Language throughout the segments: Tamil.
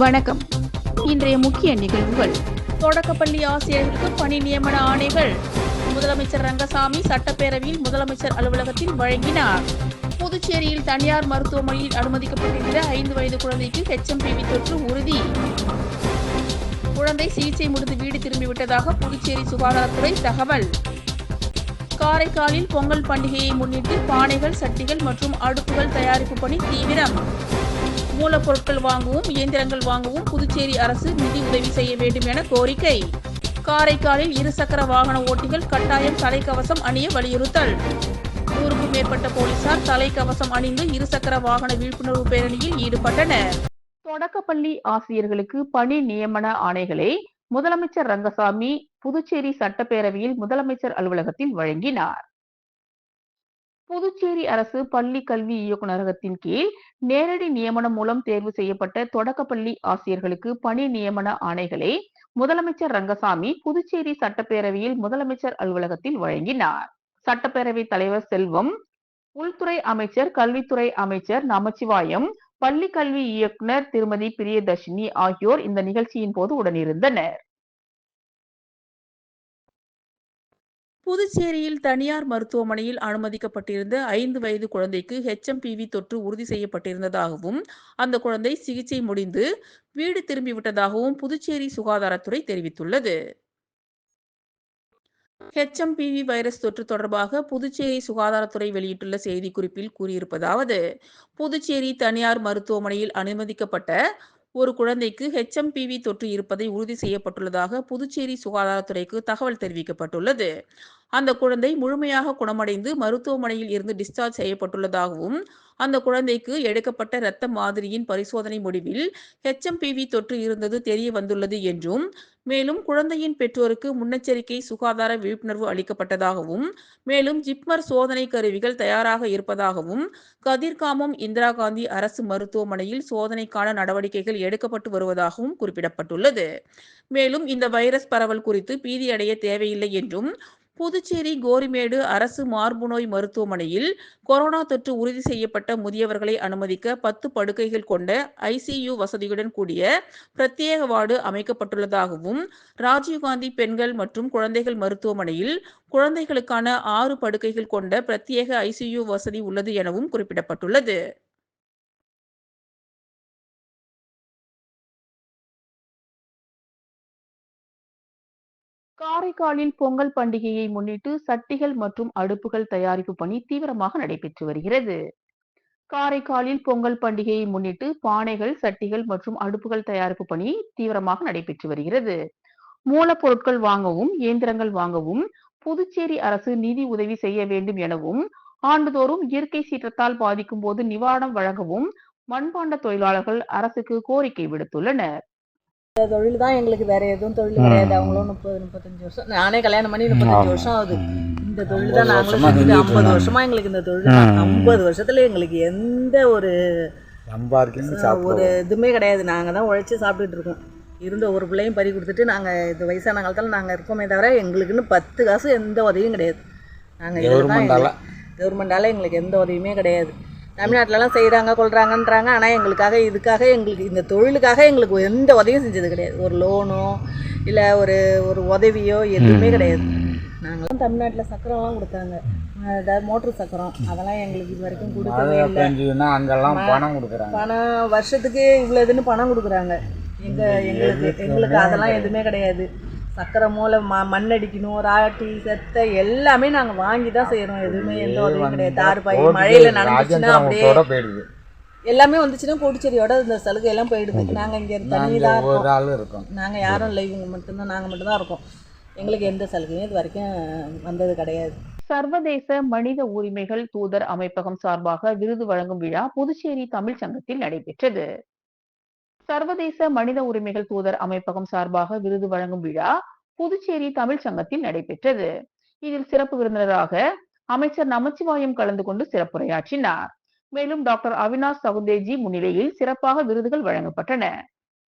வணக்கம். இன்றைய முக்கிய நிகழ்வுகள். தொடக்கப்பள்ளி ஆசிரியர்களுக்கு பணி நியமன ஆணைகள் முதலமைச்சர் ரங்கசாமி சட்டப்பேரவையில் முதலமைச்சர் அலுவலகத்தில் வழங்கினார். புதுச்சேரியில் தனியார் மருத்துவமனையில் அனுமதிக்கப்பட்டிருந்த 5 வயது குழந்தைக்கு HMPV தொற்று உறுதி. குழந்தை சிகிச்சை முடிந்து வீடு திரும்பிவிட்டதாக புதுச்சேரி சுகாதாரத்துறை தகவல். காரைக்காலில் பொங்கல் பண்டிகையை முன்னிட்டு பானைகள், சட்டிகள் மற்றும் அடுப்புகள் தயாரிப்பு பணி தீவிரம். மூலப்பொருட்கள் வாங்கவும் இயந்திரங்கள் வாங்கவும் புதுச்சேரி அரசு நிதி உதவி செய்ய வேண்டும் என கோரிக்கை. காரைக்காலில் இருசக்கர வாகன ஓட்டிகள் கட்டாயம் தலைக்கவசம் அணிய வலியுறுத்தல். 100க்கும் மேற்பட்ட போலீசார் தலைக்கவசம் அணிந்து இருசக்கர வாகன விழிப்புணர்வு பேரணியில் ஈடுபட்டனர். தொடக்கப்பள்ளி ஆசிரியர்களுக்கு பணி நியமன ஆணைகளை முதலமைச்சர் ரங்கசாமி புதுச்சேரி சட்டப்பேரவையில் முதலமைச்சர் அலுவலகத்தில் வழங்கினார். புதுச்சேரி அரசு பள்ளி கல்வி இயக்குநரகத்தின் கீழ் நேரடி நியமனம் மூலம் தேர்வு செய்யப்பட்ட தொடக்கப்பள்ளி ஆசிரியர்களுக்கு பணி நியமன ஆணைகளை முதலமைச்சர் ரங்கசாமி புதுச்சேரி சட்டப்பேரவையில் முதலமைச்சர் அலுவலகத்தில் வழங்கினார். சட்டப்பேரவைத் தலைவர் செல்வம், உள்துறை அமைச்சர், கல்வித்துறை அமைச்சர் நமச்சிவாயம், பள்ளி கல்வி இயக்குனர் திருமதி பிரியதர்ஷினி ஆகியோர் இந்த நிகழ்ச்சியின் போது உடனிருந்தனர். புதுச்சேரியில் தனியார் மருத்துவமனையில் அனுமதிக்கப்பட்டிருந்த 5 வயது குழந்தைக்கு HMPV தொற்று உறுதி செய்யப்பட்டிருந்ததாகவும் அந்த குழந்தை சிகிச்சை முடிந்து வீடு திரும்பிவிட்டதாகவும் புதுச்சேரி சுகாதாரத்துறை தெரிவித்துள்ளது. HMPV வைரஸ் தொற்று தொடர்பாக புதுச்சேரி சுகாதாரத்துறை வெளியிட்டுள்ள செய்திக்குறிப்பில் கூறியிருப்பதாவது: புதுச்சேரி தனியார் மருத்துவமனையில் அனுமதிக்கப்பட்ட ஒரு குழந்தைக்கு HMPV தொற்று இருப்பதை உறுதி செய்யப்பட்டுள்ளதாக புதுச்சேரி சுகாதாரத்துறைக்கு தகவல் தெரிவிக்கப்பட்டுள்ளது. அந்த குழந்தை முழுமையாக குணமடைந்து மருத்துவமனையில் இருந்து டிஸ்சார்ஜ் செய்யப்பட்டுள்ளதாகவும் அந்த குழந்தைக்கு எடுக்கப்பட்ட இரத்த மாதிரியின் பரிசோதனை முடிவில் HMPV தொற்று இருந்தது தெரிய வந்துள்ளது என்றும், மேலும் குழந்தையின் பெற்றோருக்கு முன்னெச்சரிக்கை சுகாதார விழிப்புணர்வு அளிக்கப்பட்டதாகவும், மேலும் ஜிப்மர் சோதனை கருவிகள் தயாராக இருப்பதாகவும், கதிர்காமம் இந்திரா காந்தி அரசு மருத்துவமனையில் சோதனைக்கான நடவடிக்கைகள் எடுக்கப்பட்டு வருவதாகவும் குறிப்பிடப்பட்டுள்ளது. மேலும் இந்த வைரஸ் பரவல் குறித்து பீதியடைய தேவையில்லை என்றும், புதுச்சேரி கோரிமேடு அரசு மார்புநோய் மருத்துவமனையில் கொரோனா தொற்று உறுதி செய்யப்பட்ட முதியவர்களை அனுமதிக்க 10 படுக்கைகள் கொண்ட ICU வசதியுடன் கூடிய பிரத்யேக வார்டு அமைக்கப்பட்டுள்ளதாகவும், ராஜீவ்காந்தி பெண்கள் மற்றும் குழந்தைகள் மருத்துவமனையில் குழந்தைகளுக்கான 6 படுக்கைகள் கொண்ட பிரத்யேக ICU வசதி உள்ளது எனவும் குறிப்பிடப்பட்டுள்ளது. காரைக்காலில் பொங்கல் பண்டிகையை முன்னிட்டு சட்டிகள் மற்றும் அடுப்புகள் தயாரிப்பு பணி தீவிரமாக நடைபெற்று வருகிறது. காரைக்காலில் பொங்கல் பண்டிகையை முன்னிட்டு பானைகள், சட்டிகள் மற்றும் அடுப்புகள் தயாரிப்பு பணி தீவிரமாக நடைபெற்று வருகிறது. மூலப்பொருட்கள் வாங்கவும் இயந்திரங்கள் வாங்கவும் புதுச்சேரி அரசு நிதி உதவி செய்ய வேண்டும் எனவும், ஆண்டுதோறும் இயற்கை சீற்றத்தால் பாதிக்கும் போது நிவாரணம் வழங்கவும் மண்பாண்ட தொழிலாளர்கள் அரசுக்கு கோரிக்கை விடுத்துள்ளனர். இந்த தொழில் தான் எங்களுக்கு, வேற எதுவும் தொழில் கிடையாது. அவங்களும் 30-35 வருஷம், நானே கல்யாணம் பண்ணி 35 வருஷம் ஆகுது. இந்த தொழில் தான் நாங்களும் செஞ்சுட்டு 50 வருஷமா எங்களுக்கு இந்த தொழில் தான். 50 வருஷத்துல எங்களுக்கு எந்த ஒரு இதுவுமே கிடையாது. நாங்கள் தான் உழைச்சி சாப்பிட்டுட்டு இருக்கோம். இருந்த ஒரு பிள்ளையும் பறி கொடுத்துட்டு நாங்கள் இந்த வயசான காலத்தில் நாங்கள் இருக்கோமே தவிர எங்களுக்குன்னு 10 காசு எந்த உதவியும் கிடையாது. நாங்கள் கவர்மெண்டால் எங்களுக்கு எந்த உதவியுமே கிடையாது. தமிழ்நாட்டிலலாம் செய்கிறாங்க கொள்கிறாங்கன்றாங்க. ஆனால் எங்களுக்கு இந்த தொழிலுக்காக எங்களுக்கு எந்த உதவியும் செஞ்சது கிடையாது. ஒரு லோனோ இல்லை ஒரு உதவியோ எதுவுமே கிடையாது. நாங்களாம் தமிழ்நாட்டில் சக்கரம்லாம் கொடுத்தாங்க, அதாவது மோட்ரு சக்கரம், அதெல்லாம் எங்களுக்கு இது வரைக்கும் கொடுக்கவே இல்லை. அங்கெல்லாம் பணம் கொடுக்குறாங்க, பணம் வருஷத்துக்கு இவ்வளோதுன்னு பணம் கொடுக்குறாங்க. எங்களுக்கு அதெல்லாம் எதுவுமே கிடையாது. சக்கரை மூளை மண் அடிக்கணும், ராட்டி செத்தை எல்லாமே நாங்கள் வாங்கி தான் செய்கிறோம். எதுவுமே எந்த உதவியும் கிடையாது. தார்பாய் மழையில் நனைஞ்சிச்சுன்னா அப்படியே எல்லாமே வந்துச்சுன்னா பொடிச்செடியோட இந்த சலுகை எல்லாம் போயிடுது. நாங்கள் இங்கே தண்ணி தான் இருக்கோம். நாங்கள் யாரும் இல்லை, இவங்க மட்டும்தான், நாங்கள் மட்டும்தான் இருக்கோம். எங்களுக்கு எந்த சலுகையும் இது வரைக்கும் வந்தது கிடையாது. சர்வதேச மனித உரிமைகள் தூதர் அமைப்பகம் சார்பாக விருது வழங்கும் விழா புதுச்சேரி தமிழ் சங்கத்தில் நடைபெற்றது. சர்வதேச மனித உரிமைகள் தூதர் அமைப்பகம் சார்பாக விருது வழங்கும் விழா புதுச்சேரி தமிழ் சங்கத்தில் நடைபெற்றது. இதில் சிறப்பு விருந்தினராக அமைச்சர் நமச்சிவாயம் கலந்து கொண்டு சிறப்புரையாற்றினார். மேலும் டாக்டர் அவினாஷ் சகுந்தேஜி முன்னிலையில் சிறப்பாக விருதுகள் வழங்கப்பட்டன.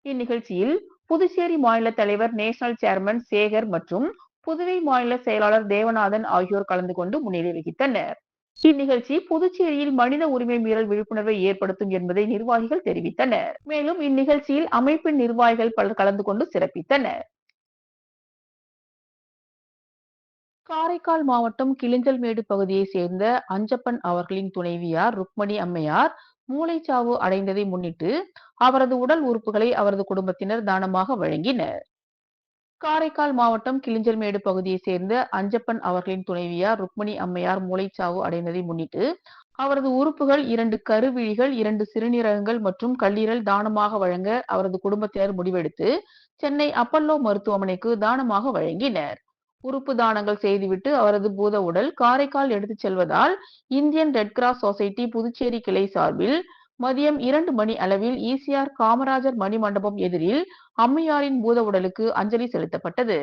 இந்நிகழ்ச்சியில் புதுச்சேரி மாநில தலைவர் நேஷனல் சேர்மன் சேகர் மற்றும் புதுவை மாநில செயலாளர் தேவநாதன் ஆகியோர் கலந்து கொண்டு முன்னிலை வகித்தனர். இந்நிகழ்ச்சி புதுச்சேரியில் மனித உரிமை மீறல் விழிப்புணர்வை ஏற்படுத்தும் என்பதை நிர்வாகிகள் தெரிவித்தனர். மேலும் இந்நிகழ்ச்சியில் அமைப்பின் நிர்வாகிகள் பலர் கலந்து கொண்டு சிறப்பித்தனர். காரைக்கால் மாவட்டம் கிளிஞ்சல்மேடு பகுதியை சேர்ந்த அஞ்சப்பன் அவர்களின் துணைவியார் ருக்மணி அம்மையார் மூளைச்சாவு அடைந்ததை முன்னிட்டு அவரது உடல் உறுப்புகளை அவரது குடும்பத்தினர் தானமாக வழங்கினர். காரைக்கால் மாவட்டம் கிளிஞ்சல்மேடு பகுதியை சேர்ந்த அஞ்சப்பன் அவர்களின் துணைவியார் ருக்மணி அம்மையார் மூளைச்சாவு அடைந்ததை முன்னிட்டு அவரது உறுப்புகள் 2 கருவிழிகள் 2 சிறுநீரகங்கள் மற்றும் கல்லீரல் தானமாக வழங்க அவரது குடும்பத்தினர் முடிவெடுத்து சென்னை அப்பல்லோ மருத்துவமனைக்கு தானமாக வழங்கினர். உறுப்பு தானங்கள் செய்துவிட்டு அவரது பூத உடல் காரைக்கால் எடுத்துச் செல்வதால் Indian Red Cross Society Puducherry கிளை சார்பில் மதியம் 2 மணி அளவில் ஈசிஆர் காமராஜர் மணிமண்டபம் எதிரில் அம்மையாரின் பூத உடலுக்கு அஞ்சலி செலுத்தப்பட்டது.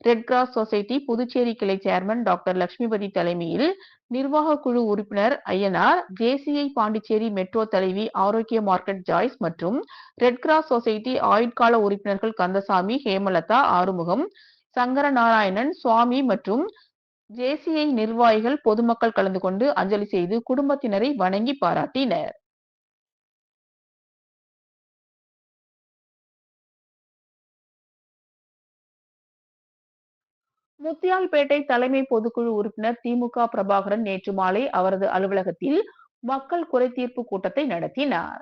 ரெட் கிராஸ் சொசைட்டி புதுச்சேரி கிளை சேர்மன் டாக்டர் லட்சுமிபதி தலைமையில் நிர்வாக குழு உறுப்பினர் ஐயனார், ஜேசிஐ பாண்டிச்சேரி மெட்ரோ தலைவி ஆரோக்கிய மார்க்கெட் ஜாய்ஸ் மற்றும் ரெட் கிராஸ் சொசைட்டி ஆயுட்கால உறுப்பினர்கள் கந்தசாமி, ஹேமலதா, ஆறுமுகம், சங்கரநாராயணன், சுவாமி மற்றும் ஜேசிஐ நிர்வாகிகள் பொதுமக்கள் கலந்து கொண்டு அஞ்சலி செய்து குடும்பத்தினரை வணங்கி பாராட்டினர். முத்தியால்பேட்டை தலைமை பொதுக்குழு உறுப்பினர் திமுக பிரபாகரன் நேற்று மாலை அவரது அலுவலகத்தில் மக்கள் குறைதீர்ப்பு கூட்டத்தை நடத்தினார்.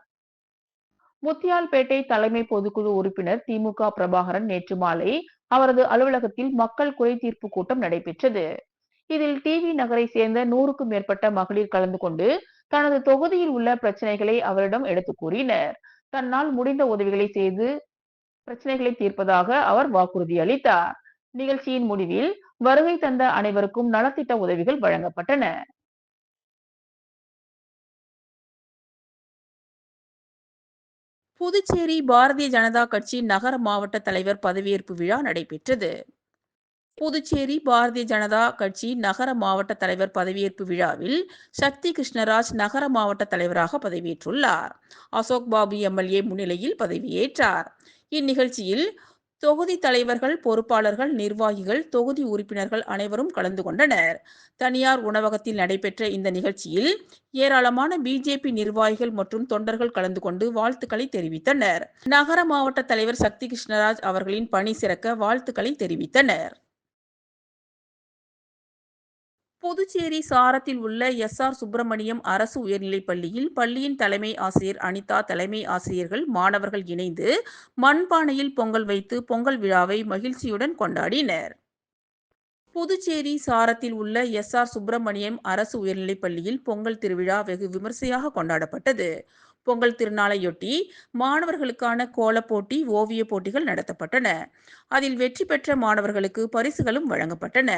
முத்தியால்பேட்டை தலைமை பொதுக்குழு உறுப்பினர் திமுக பிரபாகரன் நேற்று மாலை அவரது அலுவலகத்தில் மக்கள் குறைதீர்ப்பு கூட்டம் நடைபெற்றது. இதில் டிவி நகரை சேர்ந்த 100க்கும் மேற்பட்ட மகளிர் கலந்து கொண்டு தனது தொகுதியில் உள்ள பிரச்சனைகளை அவரிடம் எடுத்து கூறினர். தன்னால் முடிந்த உதவிகளை செய்து பிரச்சனைகளை தீர்ப்பதாக அவர் வாக்குறுதி அளித்தார். நிகழ்ச்சியின் முடிவில் வருகை தந்த அனைவருக்கும் நலத்திட்ட உதவிகள் வழங்கப்பட்டன. புதுச்சேரி பாரதிய ஜனதா கட்சி நகர மாவட்ட தலைவர் பதவியேற்பு விழா நடைபெற்றது. புதுச்சேரி பாரதிய ஜனதா கட்சி நகர மாவட்ட தலைவர் பதவியேற்பு விழாவில் சக்தி கிருஷ்ணராஜ் நகர மாவட்ட தலைவராக பதவியேற்றுள்ளார். அசோக் பாபு எம்எல்ஏ முன்னிலையில் பதவியேற்றார். இந்நிகழ்ச்சியில் தொகுதி தலைவர்கள், பொறுப்பாளர்கள், நிர்வாகிகள், தொகுதி உறுப்பினர்கள் அனைவரும் கலந்து கொண்டனர். தனியார் உணவகத்தில் நடைபெற்ற இந்த நிகழ்ச்சியில் ஏராளமான பிஜேபி நிர்வாகிகள் மற்றும் தொண்டர்கள் கலந்து கொண்டு வாழ்த்துக்களை தெரிவித்தனர். நகர மாவட்ட தலைவர் சக்தி கிருஷ்ணராஜ் அவர்களின் பணி சிறக்க வாழ்த்துக்களை தெரிவித்தனர். புதுச்சேரி சாரத்தில் உள்ள எஸ்.ஆர். சுப்பிரமணியம் அரசு உயர்நிலைப் பள்ளியில் பள்ளியின் தலைமை ஆசிரியர் அனிதா, தலைமை ஆசிரியர்கள், மாணவர்கள் இணைந்து மண்பானையில் பொங்கல் வைத்து பொங்கல் விழாவை மகிழ்ச்சியுடன் கொண்டாடினர். புதுச்சேரி சாரத்தில் உள்ள எஸ்.ஆர். சுப்பிரமணியம் அரசு உயர்நிலைப் பள்ளியில் பொங்கல் திருவிழா வெகு விமர்சையாக கொண்டாடப்பட்டது. பொங்கல் திருநாளையொட்டி மாணவர்களுக்கான கோலப் போட்டி, ஓவியப் போட்டிகள் நடத்தப்பட்டன. அதில் வெற்றி பெற்ற மாணவர்களுக்கு பரிசுகளும் வழங்கப்பட்டன.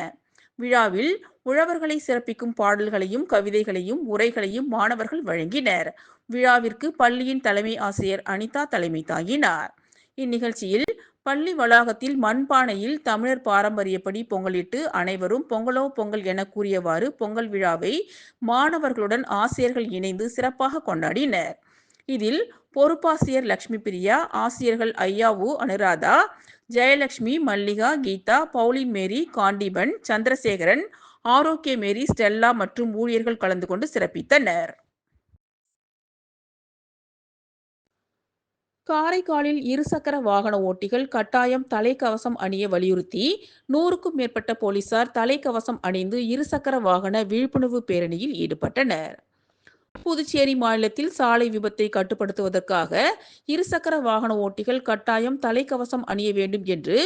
விழாவில் உழவர்களை சிறப்பிக்கும் பாடல்களையும், கவிதைகளையும், உரைகளையும் மாணவர்கள் வழங்கினர். விழாவிற்கு பள்ளியின் தலைமை ஆசிரியர் அனிதா தலைமை தாங்கினார். இந்நிகழ்ச்சியில் பள்ளி வளாகத்தில் மண்பானையில் தமிழர் பாரம்பரியப்படி பொங்கலிட்டு அனைவரும் பொங்கலோ பொங்கல் என கூறியவாறு பொங்கல் விழாவை மாணவர்களுடன் ஆசிரியர்கள் இணைந்து சிறப்பாக கொண்டாடினர். இதில் பொறுப்பாசிரியர் லட்சுமி பிரியா, ஆசிரியர்கள் ஐயாவு, அனுராதா, ஜெயலட்சுமி, மல்லிகா, கீதா, பவுலின் மேரி, காண்டீபன், சந்திரசேகரன், ஆரோக்கிய மேரி, ஸ்டெல்லா மற்றும் ஊழியர்கள் கலந்து கொண்டு சிறப்பித்தனர். காரைக்காலில் இருசக்கர வாகன ஓட்டிகள் கட்டாயம் தலைக்கவசம் அணிய வலியுறுத்தி 100க்கும் மேற்பட்ட போலீசார் தலைக்கவசம் அணிந்து இருசக்கர வாகன விழிப்புணர்வு பேரணியில் ஈடுபட்டனர். புதுச்சேரி மாநிலத்தில் சாலை விபத்தை கட்டுப்படுத்துவதற்காக இருசக்கர வாகன ஓட்டிகள் கட்டாயம் தலைக்கவசம் அணிய வேண்டும் என்று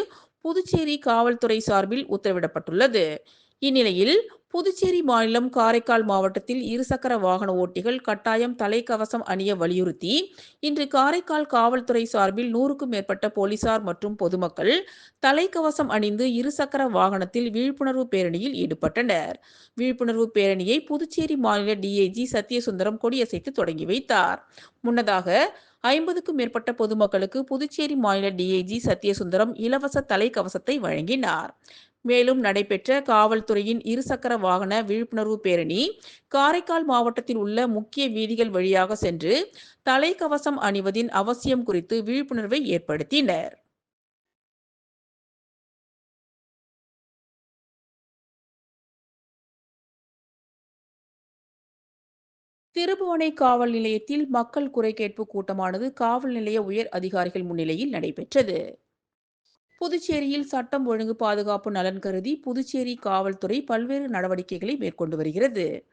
புதுச்சேரி காவல்துறை சார்பில் உத்தரவிடப்பட்டுள்ளது. இந்நிலையில் புதுச்சேரி மாநிலம் காரைக்கால் மாவட்டத்தில் இருசக்கர வாகன ஓட்டிகள் கட்டாயம் தலைக்கவசம் அணிய வலியுறுத்தி இன்று காரைக்கால் காவல்துறை சார்பில் 100க்கும் மேற்பட்ட போலீசார் மற்றும் பொதுமக்கள் தலைக்கவசம் அணிந்து இருசக்கர வாகனத்தில் விழிப்புணர்வு பேரணியில் ஈடுபட்டனர். விழிப்புணர்வு பேரணியை புதுச்சேரி மாநில டிஐஜி சத்யசுந்தரம் கொடியசைத்து தொடங்கி வைத்தார். முன்னதாக 50க்கும் மேற்பட்ட பொதுமக்களுக்கு புதுச்சேரி மாநில டிஐஜி சத்யசுந்தரம் இலவச தலைக்கவசத்தை வழங்கினார். மேலும் நடைபெற்ற காவல்துறையின் இருசக்கர வாகன விழிப்புணர்வு பேரணி காரைக்கால் மாவட்டத்தில் உள்ள முக்கிய வீதிகள் வழியாக சென்று தலைக்கவசம் அணிவதின் அவசியம் குறித்து விழிப்புணர்வை ஏற்படுத்தினர். திருபுவனை காவல் நிலையத்தில் மக்கள் குறை கேட்பு கூட்டமானது காவல் நிலைய உயர் அதிகாரிகள் முன்னிலையில் நடைபெற்றது. புதுச்சேரியில் சட்டம் ஒழுங்கு பாதுகாப்பு நலன் கருதி புதுச்சேரி காவல்துறை பல்வேறு நடவடிக்கைகளை மேற்கொண்டு வருகிறது.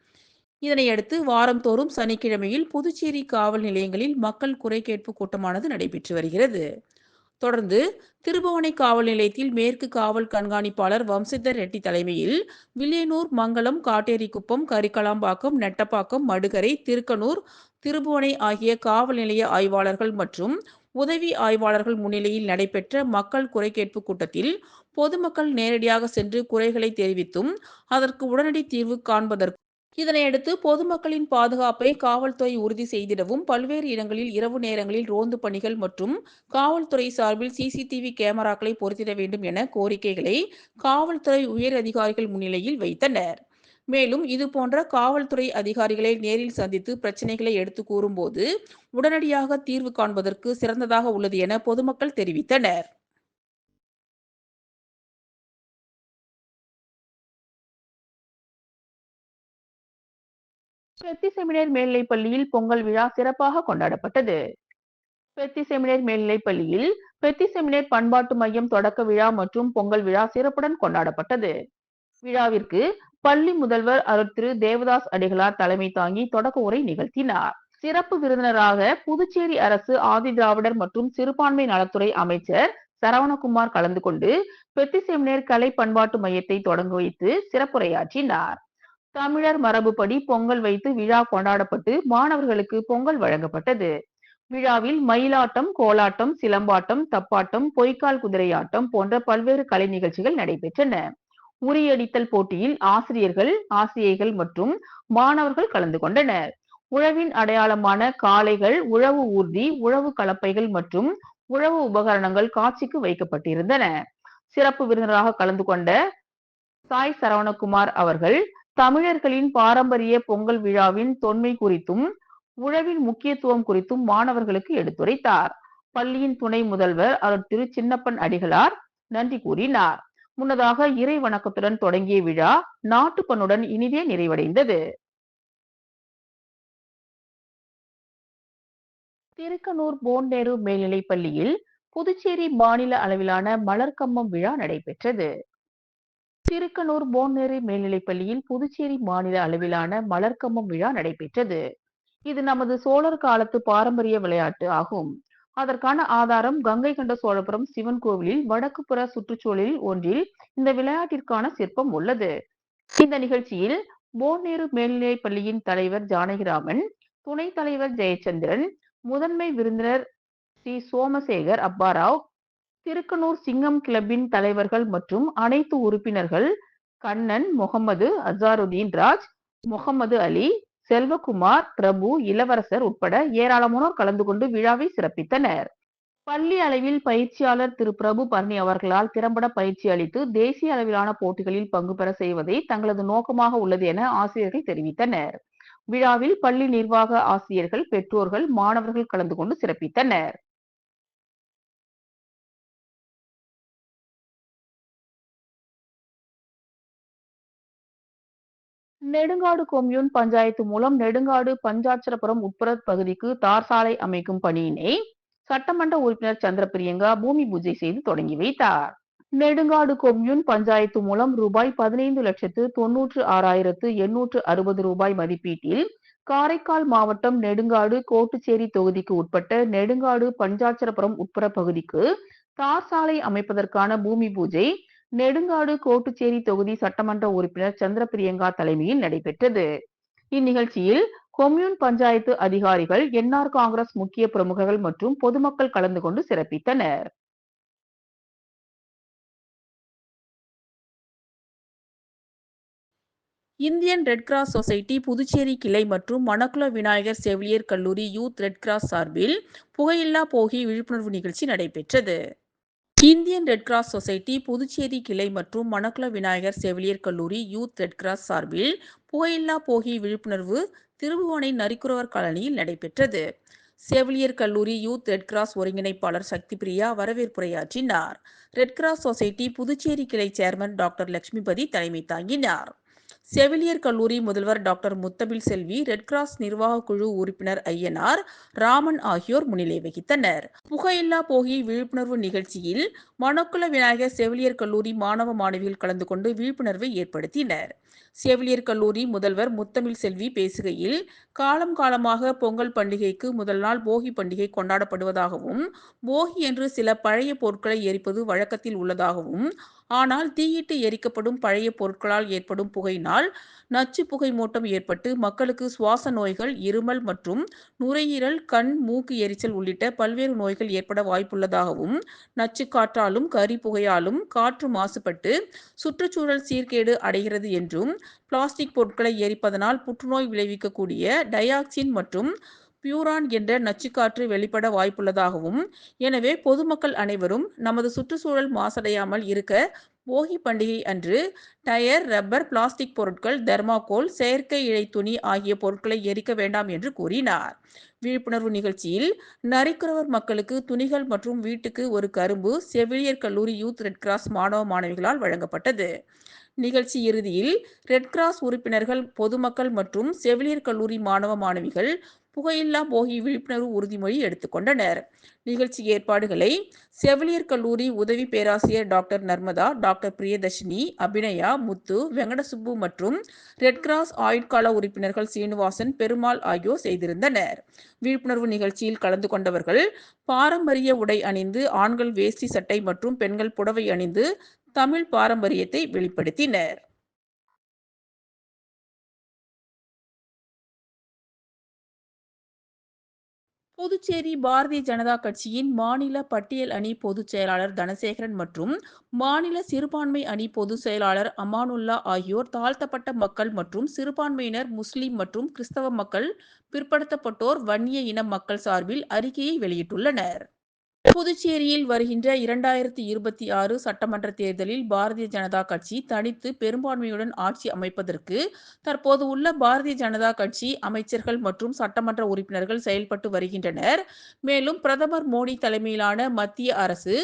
இதனையடுத்து வாரந்தோறும் சனிக்கிழமையில் புதுச்சேரி காவல் நிலையங்களில் மக்கள் குறை கேட்பு கூட்டமானது நடைபெற்று வருகிறது. தொடர்ந்து திருபுவனை காவல் நிலையத்தில் மேற்கு காவல் கண்காணிப்பாளர் வம்சித்தர் ரெட்டி தலைமையில் வில்லியனூர், மங்கலம், காட்டேரிக்குப்பம், கரிக்கலாம்பாக்கம், நெட்டப்பாக்கம், மடுகரை, திருக்கனூர், திருபுவனை ஆகிய காவல் நிலைய ஆய்வாளர்கள் மற்றும் உதவி ஆய்வாளர்கள் முன்னிலையில் நடைபெற்ற மக்கள் குறை கேட்பு கூட்டத்தில் பொதுமக்கள் நேரடியாக சென்று குறைகளை தெரிவித்தும் அதற்கு உடனடி தீர்வு காண்பதற்கு இதனையடுத்து பொதுமக்களின் பாதுகாப்பை காவல்துறை உறுதி செய்திடவும் பல்வேறு இடங்களில் இரவு நேரங்களில் ரோந்து பணிகள் மற்றும் காவல்துறை சார்பில் சிசிடிவி கேமராக்களை பொருத்திட வேண்டும் என கோரிக்கைகளை காவல்துறை உயர் அதிகாரிகள் முன்னிலையில் வைத்தனர். மேலும் இதுபோன்ற காவல்துறை அதிகாரிகளை நேரில் சந்தித்து பிரச்சனைகளை எடுத்து கூறும்போது உடனடியாக தீர்வு காண்பதற்கு சிறந்ததாக உள்ளது என பொதுமக்கள் தெரிவித்தனர். பெத்தி செமினர் மேல்நிலைப் பள்ளியில் பொங்கல் விழா சிறப்பாக கொண்டாடப்பட்டது. பெத்தி செமினர் மேல்நிலைப் பள்ளியில் பெத்தி செமினர் பண்பாட்டு மையம் தொடக்க விழா மற்றும் பொங்கல் விழா சிறப்புடன் கொண்டாடப்பட்டது. விழாவிற்கு பள்ளி முதல்வர் அருட்திரு தேவதாஸ் அடிகளார் தலைமை தாங்கி தொடக்க உரை நிகழ்த்தினார். சிறப்பு விருந்தினராக புதுச்சேரி அரசு ஆதிதிராவிடர் மற்றும் சிறுபான்மை நலத்துறை அமைச்சர் சரவணகுமார் கலந்து கொண்டு பெத்தி செமினர் கலை பண்பாட்டு மையத்தை தொடங்கி வைத்து சிறப்புரையாற்றினார். தமிழர் மரபுப்படி பொங்கல் வைத்து விழா கொண்டாடப்பட்டு மாணவர்களுக்கு பொங்கல் வழங்கப்பட்டது. விழாவில் மயிலாட்டம், கோலாட்டம், சிலம்பாட்டம், தப்பாட்டம், பொய்க்கால் குதிரையாட்டம் போன்ற பல்வேறு கலை நிகழ்ச்சிகள் நடைபெற்றன. உரியடித்தல் போட்டியில் ஆசிரியர்கள், ஆசிரியைகள் மற்றும் மாணவர்கள் கலந்து கொண்டனர். உழவின் அடையாளமான காளைகள், உழவு ஊர்தி, உழவு கலப்பைகள் மற்றும் உழவு உபகரணங்கள் காட்சிக்கு வைக்கப்பட்டிருந்தன. சிறப்பு விருந்தினராக கலந்து கொண்ட சாய் சரவணகுமார் அவர்கள் தமிழர்களின் பாரம்பரிய பொங்கல் விழாவின் தொன்மை குறித்தும் உழவின் முக்கியத்துவம் குறித்தும் மாணவர்களுக்கு எடுத்துரைத்தார். பள்ளியின் துணை முதல்வர் அருட்திரு சின்னப்பன் அடிகளார் நன்றி கூறினார். முன்னதாக இறை வணக்கத்துடன் தொடங்கிய விழா நாட்டுப்பண்ணுடன் இனிதே நிறைவடைந்தது. திருக்கனூர் போன்நேரு மேல்நிலைப் பள்ளியில் புதுச்சேரி மாநில அளவிலான மலர்கம்பம் விழா நடைபெற்றது. திருக்கனூர் போன்நேரு மேல்நிலைப் பள்ளியில் புதுச்சேரி மாநில அளவிலான மலர்கம்பம் விழா நடைபெற்றது. இது நமது சோழர் காலத்து பாரம்பரிய விளையாட்டு ஆகும். அதற்கான ஆதாரம் கங்கை கொண்ட சோழபுரம் சிவன் கோவிலில் வடக்கு புற சுற்றுச்சூழலில் ஒன்றில் இந்த விளையாட்டிற்கான சிற்பம் உள்ளது. இந்த நிகழ்ச்சியில் போன்நேரு மேல்நிலைப் பள்ளியின் தலைவர் ஜானகிராமன், துணைத் தலைவர் ஜெயச்சந்திரன், முதன்மை விருந்தினர் ஸ்ரீ சோமசேகர் அப்பாராவ், திருக்கனூர் சிங்கம் கிளப்பின் தலைவர்கள் மற்றும் அனைத்து உறுப்பினர்கள் கண்ணன், முகமது, அசாருதீன் ராஜ், முகமது அலி, செல்வகுமார், பிரபு, இளவரசர் உட்பட ஏராளமானோர் கலந்து கொண்டு விழாவை சிறப்பித்தனர். பள்ளி அளவில் பயிற்சியாளர் திரு பிரபு பரணி அவர்களால் திறம்பட பயிற்சி அளித்து தேசிய அளவிலான போட்டிகளில் பங்கு பெற செய்வதே தங்களது நோக்கமாக உள்ளது என ஆசிரியர்கள் தெரிவித்தனர். விழாவில் பள்ளி நிர்வாக ஆசிரியர்கள், பெற்றோர்கள், மாணவர்கள் கலந்து கொண்டு சிறப்பித்தனர். நெடுங்காடு கொம்யூன் பஞ்சாயத்து மூலம் நெடுங்காடு பஞ்சாட்சரபுரம் உட்புற பகுதிக்கு தார் சாலை அமைக்கும் பணியினை சட்டமன்ற உறுப்பினர் சந்திரபிரியங்கா பூமி பூஜை செய்து தொடங்கி வைத்தார். நெடுங்காடு கொம்யூன் பஞ்சாயத்து மூலம் ரூபாய் 15,96,860 ரூபாய் மதிப்பீட்டில் காரைக்கால் மாவட்டம் நெடுங்காடு கோட்டுச்சேரி தொகுதிக்கு உட்பட்ட நெடுங்காடு பஞ்சாட்சரபுரம் உட்புற பகுதிக்கு தார் சாலை அமைப்பதற்கான பூமி பூஜை நெடுங்காடு கோட்டுச்சேரி தொகுதி சட்டமன்ற உறுப்பினர் சந்திரபிரியங்கா தலைமையில் நடைபெற்றது. இந்நிகழ்ச்சியில் கொம்யூன் பஞ்சாயத்து அதிகாரிகள், என்ஆர் காங்கிரஸ் முக்கிய பிரமுகர்கள் மற்றும் பொதுமக்கள் கலந்து கொண்டு சிறப்பித்தனர். Indian Red Cross Society Puducherry கிளை மற்றும் மணக்குள விநாயகர் செவிலியர் கல்லூரி யூத் ரெட் கிராஸ் சார்பில் புகையில்லா போகி விழிப்புணர்வு நிகழ்ச்சி நடைபெற்றது. Indian Red Cross Society Puducherry கிளை மற்றும் மணக்குள விநாயகர் செவிலியர் கல்லூரி யூத் ரெட் கிராஸ் சார்பில் புகையில்லா போகி விழிப்புணர்வு திருபுவனை நரிக்குறவர் காலனியில் நடைபெற்றது. செவிலியர் கல்லூரி யூத் ரெட் கிராஸ் ஒருங்கிணைப்பாளர் சக்தி பிரியா வரவேற்புரையாற்றினார். ரெட் கிராஸ் சொசைட்டி புதுச்சேரி கிளை சேர்மன் டாக்டர் லட்சுமிபதி தலைமை தாங்கினார். செவிலியர் கல்லூரி முதல்வர் doctor Muthamizh Selvi, Red Cross நிர்வாக குழு உறுப்பினர் ஐயனார், ராமன் ஆகியோர் முன்னிலை வகித்தனர். புகையில்லா போகி விழிப்புணர்வு நிகழ்ச்சியில் மணக்குள விநாயகர் செவிலியர் கல்லூரி மாணவ மாணவிகள் கலந்து கொண்டு விழிப்புணர்வை ஏற்படுத்தினர். செவிலியர் கல்லூரி முதல்வர் முத்தமிழ் செல்வி பேசுகையில், காலம் காலமாக பொங்கல் பண்டிகைக்கு முதல் நாள் போகி பண்டிகை கொண்டாடப்படுவதாகவும், போகி என்று சில பழைய பொருட்களை எரிப்பது வழக்கத்தில் உள்ளதாகவும், ஆனால் தீயிட்டு எரிக்கப்படும் பழைய பொருட்களால் ஏற்படும் புகையினால் நச்சு புகை மூட்டம் ஏற்பட்டு மக்களுக்கு சுவாச நோய்கள், இருமல் மற்றும் நுரையீரல், கண், மூக்கு எரிச்சல் உள்ளிட்ட பல்வேறு நோய்கள் ஏற்பட வாய்ப்புள்ளதாகவும், நச்சு காற்றாலும் கரி புகையாலும் காற்று மாசுபட்டு சுற்றுச்சூழல் சீர்கேடு அடைகிறது என்றும், பிளாஸ்டிக் பொருட்களை எரிப்பதனால் புற்றுநோய் விளைவிக்கக்கூடிய டையாக்சின் மற்றும் பியூரான் என்ற நச்சுக்காற்று வெளிப்பட வாய்ப்புள்ளதாகவும், எனவே பொதுமக்கள் அனைவரும் நமது சுற்றுச்சூழல் மாசடையாமல் இருக்க போகி பண்டிகை அன்று டயர், ரப்பர், பிளாஸ்டிக் பொருட்கள், தெர்மாகோல், செயற்கை இழை துணி ஆகிய பொருட்களை எரிக்க வேண்டாம் என்று கூறினார். விழிப்புணர்வு நிகழ்ச்சியில் நரிக்குறவர் மக்களுக்கு துணிகள் மற்றும் வீட்டுக்கு ஒரு கரும்பு செவிலியர் கல்லூரி யூத் ரெட் கிராஸ் மாணவ மாணவிகளால் வழங்கப்பட்டது. நிகழ்ச்சி இறுதியில் ரெட் கிராஸ் உறுப்பினர்கள், பொதுமக்கள் மற்றும் செவிலியர் கல்லூரி மாணவ மாணவிகள் புகையில்லா போகி விழிப்புணர்வு உறுதிமொழி எடுத்துக்கொண்டனர். நிகழ்ச்சி ஏற்பாடுகளை செவிலியர் கல்லூரி உதவி பேராசிரியர் டாக்டர் நர்மதா, டாக்டர் பிரியதர்ஷினி, அபிநயா, முத்து, வெங்கடசுப்பு மற்றும் ரெட் கிராஸ் ஆயுட்கால உறுப்பினர்கள் சீனிவாசன், பெருமாள் ஆகியோர் செய்திருந்தனர். விழிப்புணர்வு நிகழ்ச்சியில் கலந்து கொண்டவர்கள் பாரம்பரிய உடை அணிந்து, ஆண்கள் வேஷ்டி சட்டை மற்றும் பெண்கள் புடவை அணிந்து தமிழ் பாரம்பரியத்தை வெளிப்படுத்தினர். புதுச்சேரி பாரதிய ஜனதா கட்சியின் மாநில பட்டியல் அணி பொதுச் செயலாளர் தனசேகரன் மற்றும் மாநில சிறுபான்மை அணி பொதுச் செயலாளர் அமானுல்லா ஆகியோர் தாழ்த்தப்பட்ட மக்கள் மற்றும் சிறுபான்மையினர், முஸ்லிம் மற்றும் கிறிஸ்தவ மக்கள், பிற்படுத்தப்பட்டோர், வன்னிய இன மக்கள் சார்பில் அறிக்கையை வெளியிட்டுள்ளனர். புதுச்சேரியில் வருகின்ற 2026 சட்டமன்ற தேர்தலில் பாரதிய ஜனதா கட்சி தனித்து பெரும்பான்மையுடன் ஆட்சி அமைப்பதற்கு தற்போது உள்ள பாரதிய ஜனதா கட்சி அமைச்சர்கள் மற்றும் சட்டமன்ற உறுப்பினர்கள் செயல்பட்டு வருகின்றனர். மேலும் பிரதமர் மோடி தலைமையிலான மத்திய அரசு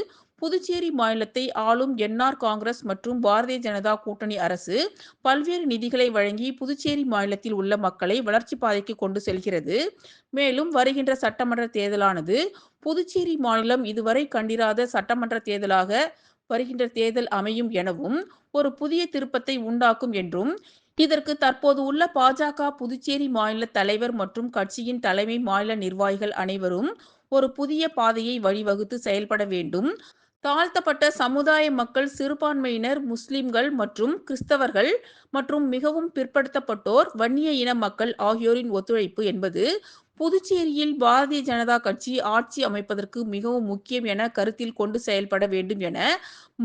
புதுச்சேரி மாநிலத்தை ஆளும் என்ஆர் காங்கிரஸ் மற்றும் பாரதிய ஜனதா கூட்டணி அரசு பல்வேறு நிதிகளை வழங்கி புதுச்சேரி மாநிலத்தில் உள்ள மக்களை வளர்ச்சி பாதைக்கு கொண்டு செல்கிறது. மேலும் வருகின்ற சட்டமன்ற தேர்தலானது புதுச்சேரி மாநிலம் இதுவரை கண்டிராத சட்டமன்ற தேர்தலாக வருகின்ற தேர்தல் அமையும் எனவும், ஒரு புதிய திருப்பத்தை உண்டாக்கும் என்றும், இதற்கு தற்போது உள்ள பாஜக புதுச்சேரி மாநில தலைவர் மற்றும் கட்சியின் தலைமை, மாநில நிர்வாகிகள் அனைவரும் ஒரு புதிய பாதையை வழிவகுத்து செயல்பட வேண்டும். தாழ்த்தப்பட்ட சமுதாய மக்கள், சிறுபான்மையினர், முஸ்லிம்கள் மற்றும் கிறிஸ்தவர்கள் மற்றும் மிகவும் பிற்படுத்தப்பட்டோர், வன்னிய இன மக்கள் ஆகியோரின் ஒத்துழைப்பு என்பது புதுச்சேரியில் பாரதிய ஜனதா கட்சி ஆட்சி அமைப்பதற்கு மிகவும் முக்கியம் என கருத்தில் கொண்டு செயல்பட வேண்டும் என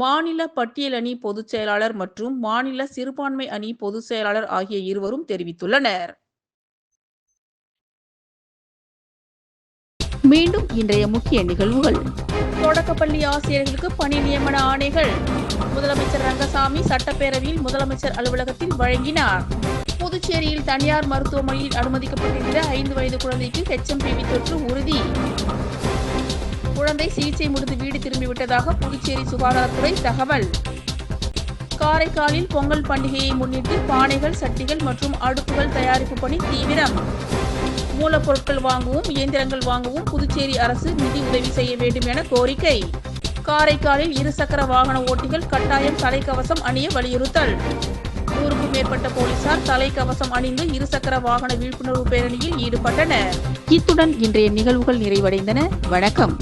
மாநில பட்டியல் அணி பொதுச் செயலாளர் மற்றும் மாநில சிறுபான்மை அணி பொதுச் செயலாளர் ஆகிய இருவரும் தெரிவித்துள்ளனர். மீண்டும் இன்றைய முக்கிய நிகழ்வுகள். தொடக்கப்பள்ளி ஆசிரியர்களுக்கு பணி நியமன ஆணைகள் முதலமைச்சர் ரங்கசாமி சட்டப்பேரவையில் முதலமைச்சர் அலுவலகத்தில் வழங்கினார். புதுச்சேரியில் தனியார் மருத்துவமனையில் அனுமதிக்கப்பட்டிருந்த 5 வயது குழந்தைக்கு HMPV தொற்று உறுதி. குழந்தை சிகிச்சை முடிந்து வீடு திரும்பிவிட்டதாக புதுச்சேரி சுகாதாரத்துறை தகவல். காரைக்காலில் பொங்கல் பண்டிகையை முன்னிட்டு பானைகள், சட்டிகள் மற்றும் அடுப்புகள் தயாரிப்பு பணி தீவிரம். மூலப்பொருட்கள் வாங்கவும், இயந்திரங்கள் வாங்கவும் புதுச்சேரி அரசு நிதி உதவி செய்ய வேண்டும் என கோரிக்கை. காரைக்காலில் இருசக்கர வாகன ஓட்டிகள் கட்டாயம் தலைக்கவசம் அணிய வலியுறுத்தல். 100க்கும் மேற்பட்ட போலீசார் தலைக்கவசம் அணிந்து இருசக்கர வாகன விழிப்புணர்வு பேரணியில் ஈடுபட்டனர். இத்துடன் இன்றைய நிகழ்வுகள் நிறைவடைந்தன. வணக்கம்.